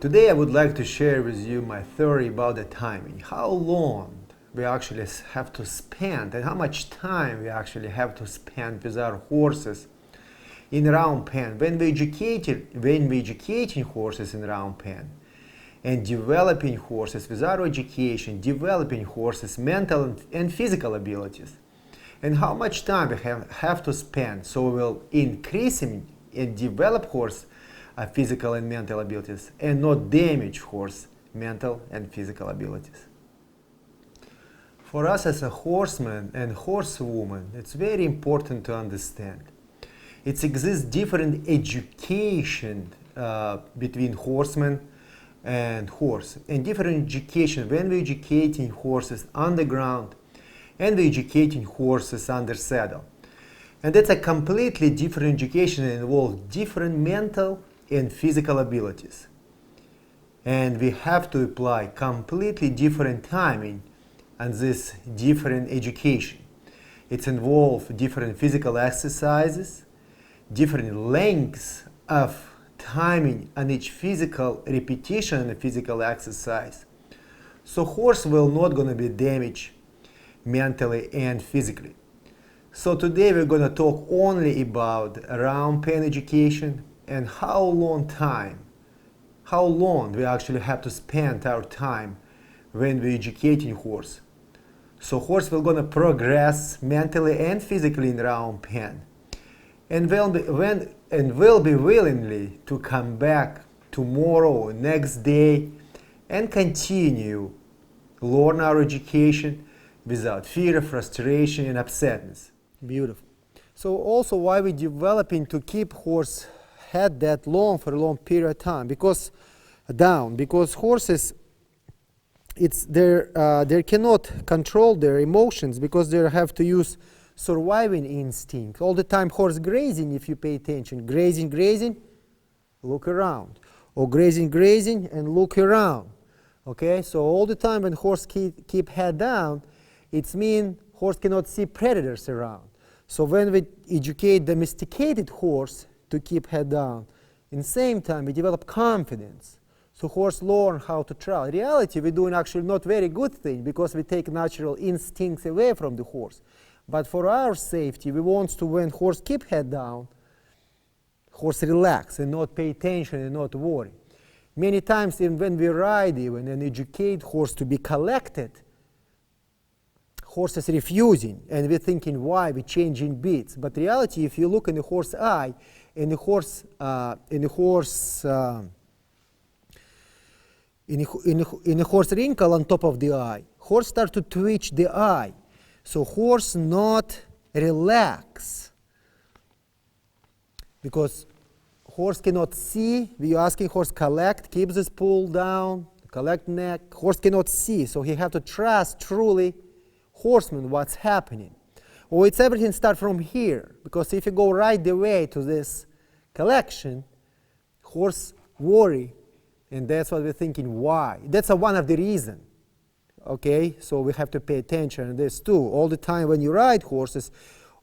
Today I would like to share with you my theory about the timing. How long we actually have to spend and how much time we actually have to spend with our horses in round pen when we educating horses in round pen and developing horses with our education, developing horses mental and physical abilities, and how much time we have to spend so we will increase and develop horse physical and mental abilities and not damage horse mental and physical abilities. For us as a horseman and horsewoman, it's very important to understand it exists different education between horsemen and horse, and different education when we're educating horses on the ground and we're educating horses under saddle. And that's a completely different education and involves different mental and physical abilities. And we have to apply completely different timing on this different education. It involves different physical exercises, different lengths of timing on each physical repetition and physical exercise. So horse will not going to be damaged mentally and physically. So today we're going to talk only about round pen education and how long we actually have to spend our time when we're educating horse. So horse will going to progress mentally and physically in round pen and will be willingly to come back tomorrow, next day, and continue learn our education without fear, frustration, and upsetness. Beautiful. So also why we're developing to keep horse head that long for a long period of time, because horses they cannot control their emotions because they have to use surviving instinct all the time. Horse grazing, if you pay attention, grazing, look around, or grazing and look around. Okay, so all the time when horse keep head down, it means horse cannot see predators around. So when we educate domesticated horse to keep head down, in the same time we develop confidence. So horse learn how to travel. In reality, we're doing actually not very good thing because we take natural instincts away from the horse. But for our safety, we want to, when horse keep head down, horse relax and not pay attention and not worry. Many times when we ride even and educate horse to be collected, horse is refusing and we're thinking why we're changing beats. But reality, if you look in the horse eye, in the horse wrinkle on top of the eye, horse start to twitch the eye. So horse not relax because horse cannot see. We asking horse collect, keep this pull down, collect neck. Horse cannot see, so he have to trust truly horseman what's happening. Or it's everything start from here, because if you go right the way to this collection, horse worry, and that's what we're thinking why. That's one of the reasons. Okay, so we have to pay attention to this too. All the time when you ride horses,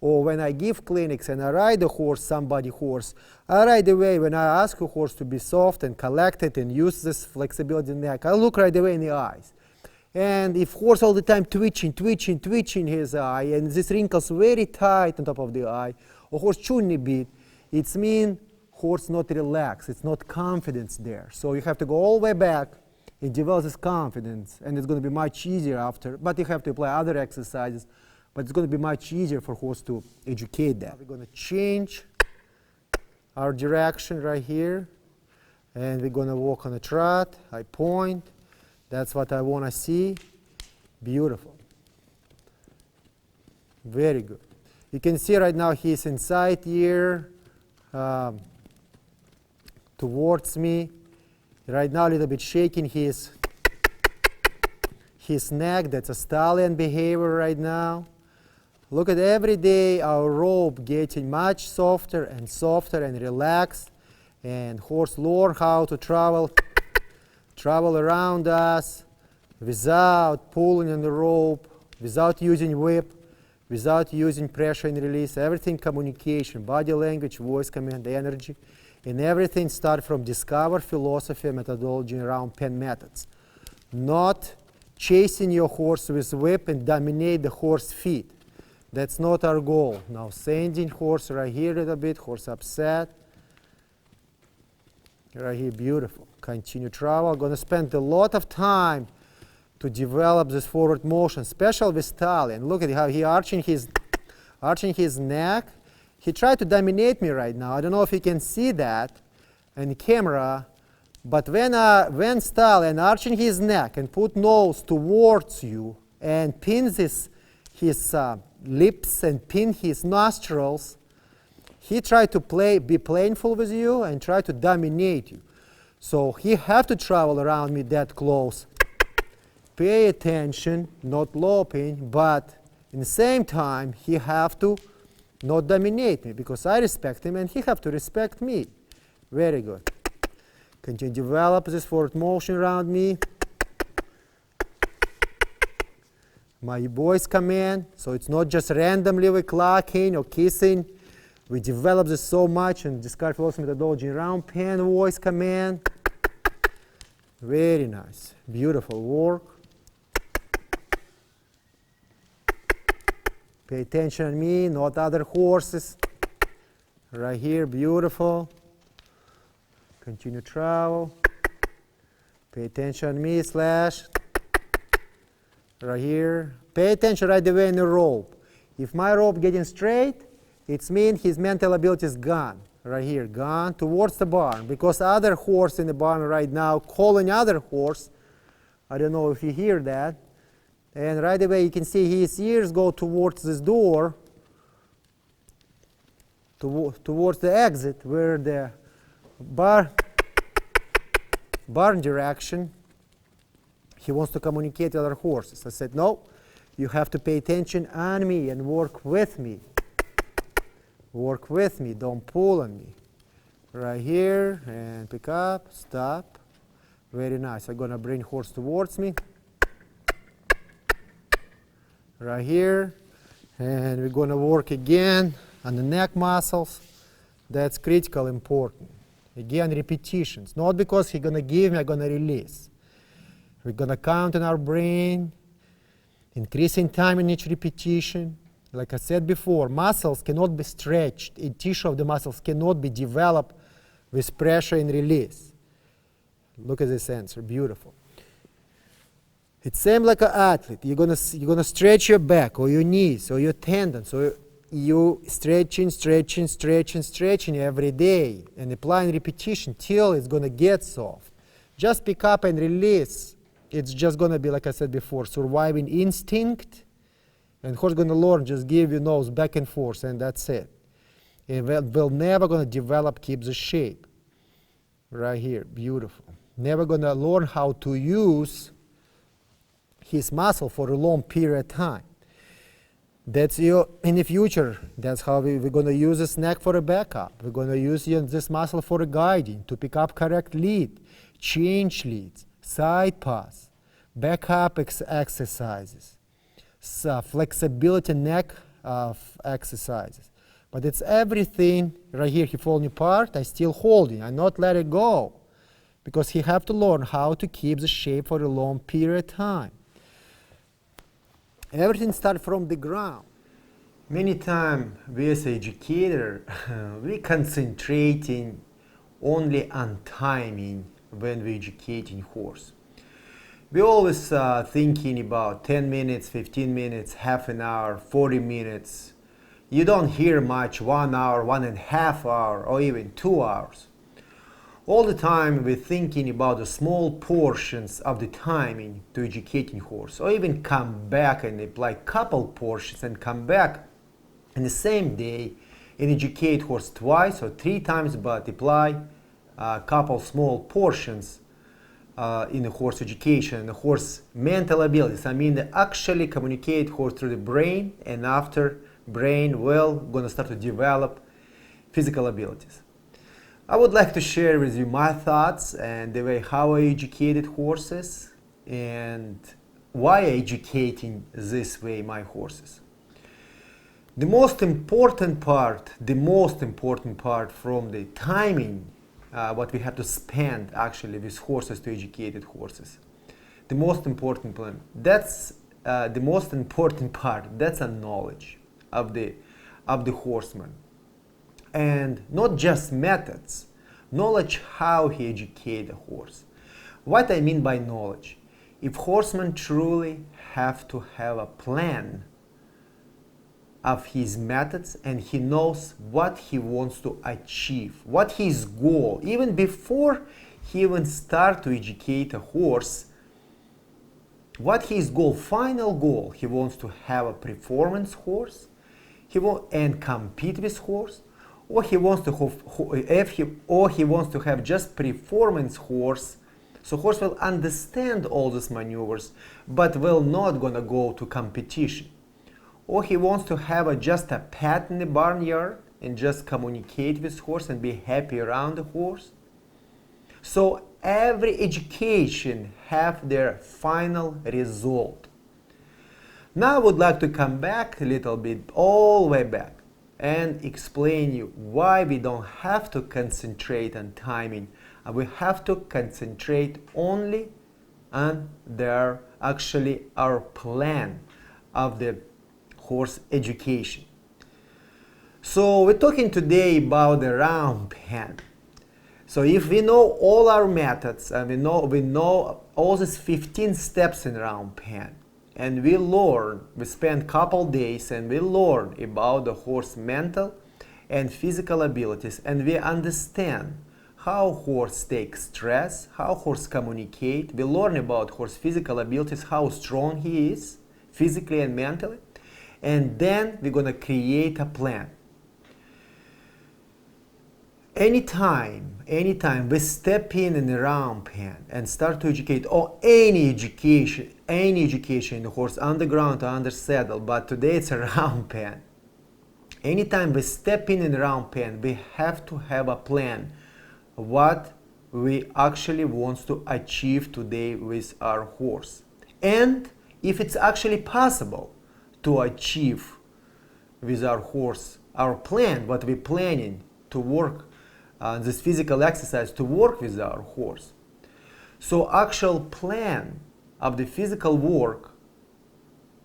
or when I give clinics and I ride a horse, somebody horse, I ride away when I ask a horse to be soft and collected and use this flexibility in the neck. I look right away in the eyes. And if horse all the time twitching his eye, and this wrinkles very tight on top of the eye, or horse chewing a bit, it means horse not relaxed, it's not confidence there. So you have to go all the way back and develop this confidence, and it's going to be much easier after, but you have to apply other exercises, but it's going to be much easier for horse to educate that. We're going to change our direction right here, and we're going to walk on a trot. I point. That's what I want to see. Beautiful. Very good. You can see right now he's inside here towards me. Right now a little bit shaking his neck. That's a stallion behavior right now. Look at every day our rope getting much softer and relaxed, and horse learn how to travel around us without pulling on the rope, without using whip, without using pressure and release. Everything communication, body language, voice command, energy. And everything starts from discover philosophy and methodology around pen methods. Not chasing your horse with whip and dominate the horse feet. That's not our goal. Now sending horse right here a little bit, horse upset. Right here, beautiful. Continue travel. I'm going to spend a lot of time to develop this forward motion, especially with stallion. Look at how he arching his neck. He tried to dominate me right now. I don't know if you can see that in the camera, but when stallion arching his neck and put nose towards you and pins his lips and pin his nostrils, he tried to be playful with you and try to dominate you. So he have to travel around me that close. Pay attention, not loping, but in the same time, he have to not dominate me because I respect him and he have to respect me. Very good. Continue to develop this forward motion around me. My voice command, so it's not just randomly we clocking or kissing. We develop this so much in discard philosophy methodology around pen voice command. Very nice. Beautiful work. Pay attention on me, not other horses. Right here, beautiful. Continue travel. Pay attention on me, slash. Right here. Pay attention right away in the rope. If my rope getting straight, it means his mental ability is gone. Right here, gone towards the barn. Because other horse in the barn right now calling other horse. I don't know if you hear that. And right away you can see his ears go towards this door, towards the exit where the barn direction. He wants to communicate with other horses. I said, no, you have to pay attention on me and work with me. Work with me, don't pull on me. Right here, and pick up, stop. Very nice. I'm going to bring horse towards me. Right here, and we're going to work again on the neck muscles. That's critical important. Again, repetitions. Not because he's going to give me, I'm going to release. We're going to count in our brain, increasing time in each repetition. Like I said before, muscles cannot be stretched. A tissue of the muscles cannot be developed with pressure and release. Look at this answer, beautiful. It's same like an athlete. You're gonna stretch your back or your knees or your tendons, or you stretching every day and applying repetition till it's gonna get soft. Just pick up and release. It's just gonna be, like I said before, surviving instinct, and horse gonna learn just give you nose back and forth, and that's it. And we're never gonna develop, keep the shape. Right here, beautiful. Never gonna learn how to use his muscle for a long period of time. That's in the future. That's how we're going to use this neck for a backup. We're going to use this muscle for a guiding, to pick up correct lead, change leads, side pass, backup exercises, flexibility neck exercises. But it's everything right here. He falling apart. I still holding. I not let it go, because he have to learn how to keep the shape for a long period of time. Everything starts from the ground. Many times we as an educator, we concentrating only on timing when we educating horse. We always thinking about 10 minutes, 15 minutes, half an hour, 40 minutes. You don't hear much 1 hour, 1.5 hours, or even 2 hours. All the time we're thinking about the small portions of the timing to educating horse, or even come back and apply couple portions and come back in the same day and educate horse twice or 3 times, but apply a couple small portions in the horse education and the horse mental abilities. I mean, they actually communicate horse through the brain, and after brain, well, gonna start to develop physical abilities. I would like to share with you my thoughts and the way how I educated horses and why I educating this way my horses. The most important part from the timing what we have to spend actually with horses to educated horses. The most important plan, that's the most important part, that's a knowledge of the horseman. And not just methods, knowledge how he educate the horse. What I mean by knowledge, if horsemen truly have to have a plan of his methods and he knows what he wants to achieve, what his goal, even before he even start to educate a horse, what his goal, final goal, he wants to have a performance horse, and compete with horse, or he wants to have just performance horse. So horse will understand all these maneuvers, but will not gonna go to competition. Or he wants to have just a pet in the barnyard and just communicate with horse and be happy around the horse. So every education have their final result. Now I would like to come back a little bit, all the way back, and explain you why we don't have to concentrate on timing. We have to concentrate only on our plan of the horse education. So we're talking today about the round pen. So if we know all our methods and we know all these 15 steps in round pen, and we spend couple days and we learn about the horse mental and physical abilities, and we understand how horse takes stress, how horse communicate, we learn about horse physical abilities, how strong he is physically and mentally, and then we're gonna create a plan. Anytime we step in the round pen and start to educate, or any education in the horse, on the ground or under saddle, but today it's a round pen. Anytime we step in the round pen, we have to have a plan what we actually want to achieve today with our horse. And if it's actually possible to achieve with our horse, our plan, what we're planning to work this physical exercise to work with our horse. So actual plan of the physical work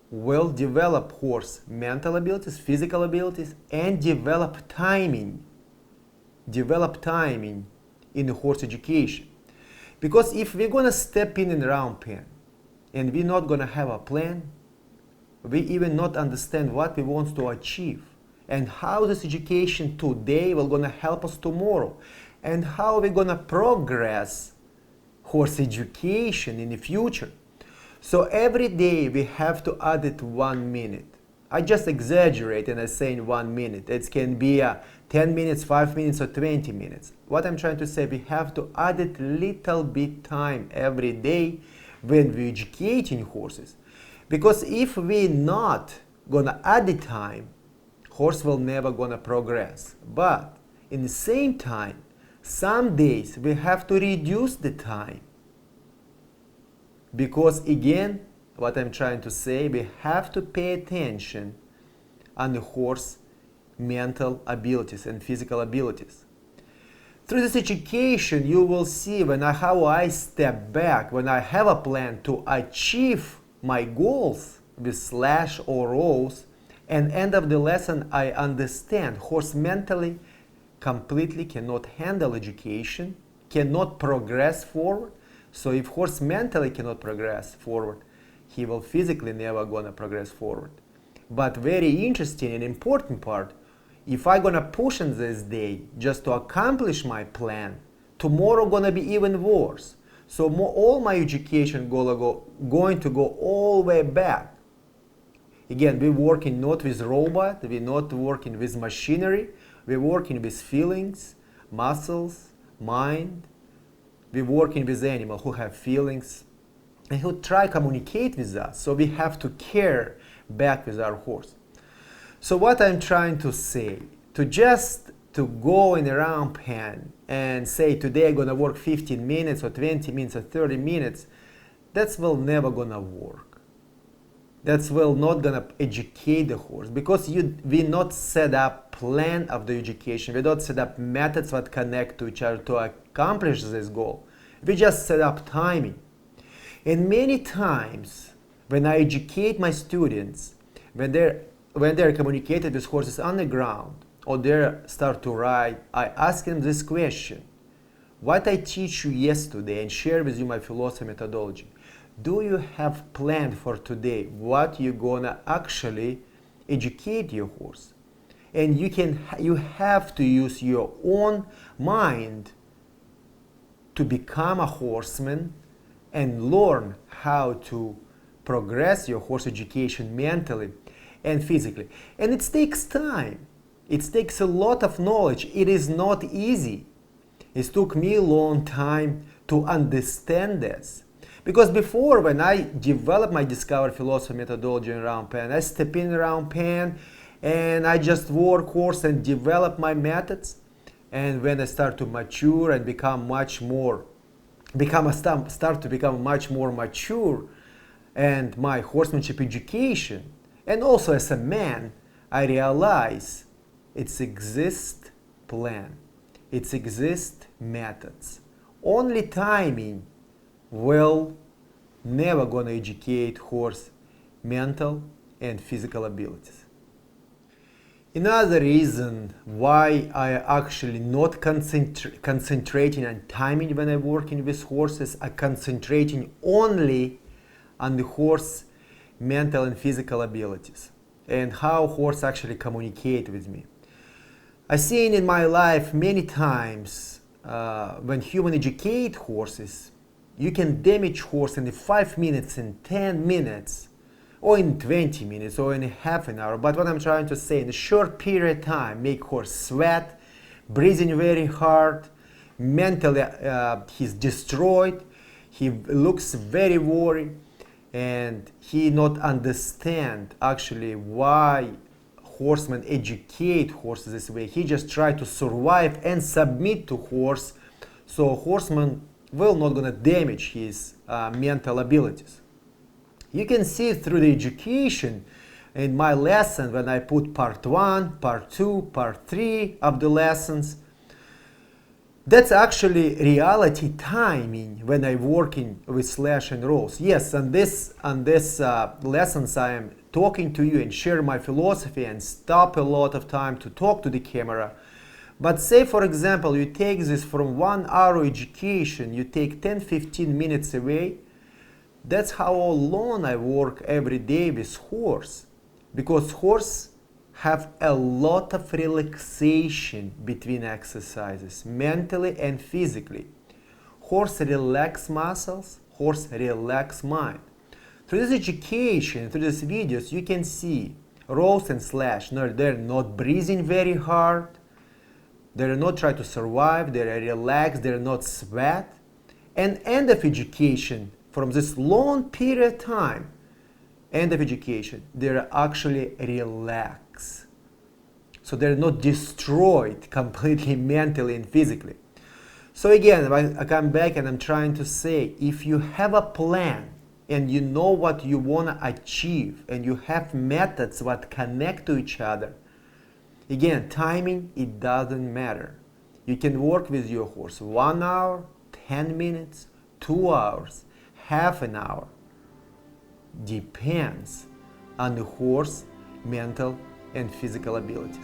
will develop horse mental abilities, physical abilities, and develop timing in the horse education. Because if we're gonna step in the round pen and we're not gonna have a plan, we even not understand what we want to achieve, and how this education today will gonna help us tomorrow, and how we're gonna progress horse education in the future. So every day we have to add it 1 minute. I just exaggerate and I say in 1 minute. It can be 10 minutes, 5 minutes, or 20 minutes. What I'm trying to say, we have to add it little bit time every day when we're educating horses. Because if we're not gonna add the time, horse will never gonna progress. But in the same time, some days we have to reduce the time. Because again, what I'm trying to say, we have to pay attention on the horse mental abilities and physical abilities. Through this education, you will see how I step back, when I have a plan to achieve my goals with slash or rows, and end of the lesson I understand horse mentally completely cannot handle education, cannot progress forward. So if horse mentally cannot progress forward, he will physically never gonna progress forward. But very interesting and important part, if I gonna push in this day just to accomplish my plan, tomorrow gonna be even worse. So all my education going to go all the way back. Again, we're working not with robot, we're not working with machinery, we're working with feelings, muscles, mind. We're working with animals who have feelings and who try to communicate with us. So we have to care back with our horse. So what I'm trying to say, to go in a round pen and say today I'm gonna work 15 minutes or 20 minutes or 30 minutes, that's will never gonna work. That's will not gonna educate the horse, because we not set up plan of the education. We don't set up methods that connect to each other accomplish this goal. We just set up timing. And many times when I educate my students, when they're communicating with horses on the ground or they start to ride, I ask them this question: what I teach you yesterday and share with you my philosophy methodology, do you have planned for today what you're gonna actually educate your horse? And you have to use your own mind to become a horseman and learn how to progress your horse education mentally and physically. And it takes time. It takes a lot of knowledge. It is not easy. It took me a long time to understand this. Because before, when I developed my Discover philosophy methodology in round pen, I step in round pen and I just work horse and develop my methods. And when I start to mature and start to become much more mature, and my horsemanship education, and also as a man, I realize it's exist plan, it's exist methods. Only timing will never gonna educate horse mental and physical abilities. Another reason why I actually not concentrating on timing when I'm working with horses, I concentrating only on the horse mental and physical abilities and how horse actually communicate with me. I've seen in my life many times when human educate horses, you can damage horse in 5 minutes, in 10 minutes, or in 20 minutes, or in half an hour. But what I'm trying to say, in a short period of time, make horse sweat, breathing very hard, mentally he's destroyed, he looks very worried, and he not understand actually why horsemen educate horses this way. He just try to survive and submit to horse, so horseman will not gonna damage his mental abilities. You can see through the education in my lesson when I put part 1, part 2, part 3 of the lessons. That's actually reality timing when I'm working with slash and rolls. Yes, on this lessons I am talking to you and share my philosophy and stop a lot of time to talk to the camera. But say for example you take this from 1 hour education, you take 10-15 minutes away. That's how alone I work every day with horse, because horse have a lot of relaxation between exercises, mentally and physically. Horse relax muscles, horse relax mind. Through this education, through these videos, you can see rolls and slash. No, they're not breathing very hard, they're not trying to survive, they're relaxed, they're not sweat. And end of education, from this long period of time, end of education, they're actually relaxed. So they're not destroyed completely mentally and physically. So again, I come back and I'm trying to say, if you have a plan and you know what you want to achieve and you have methods that connect to each other, again, timing, it doesn't matter. You can work with your horse 1 hour, 10 minutes, 2 hours, half an hour. Depends on the horse mental and physical abilities.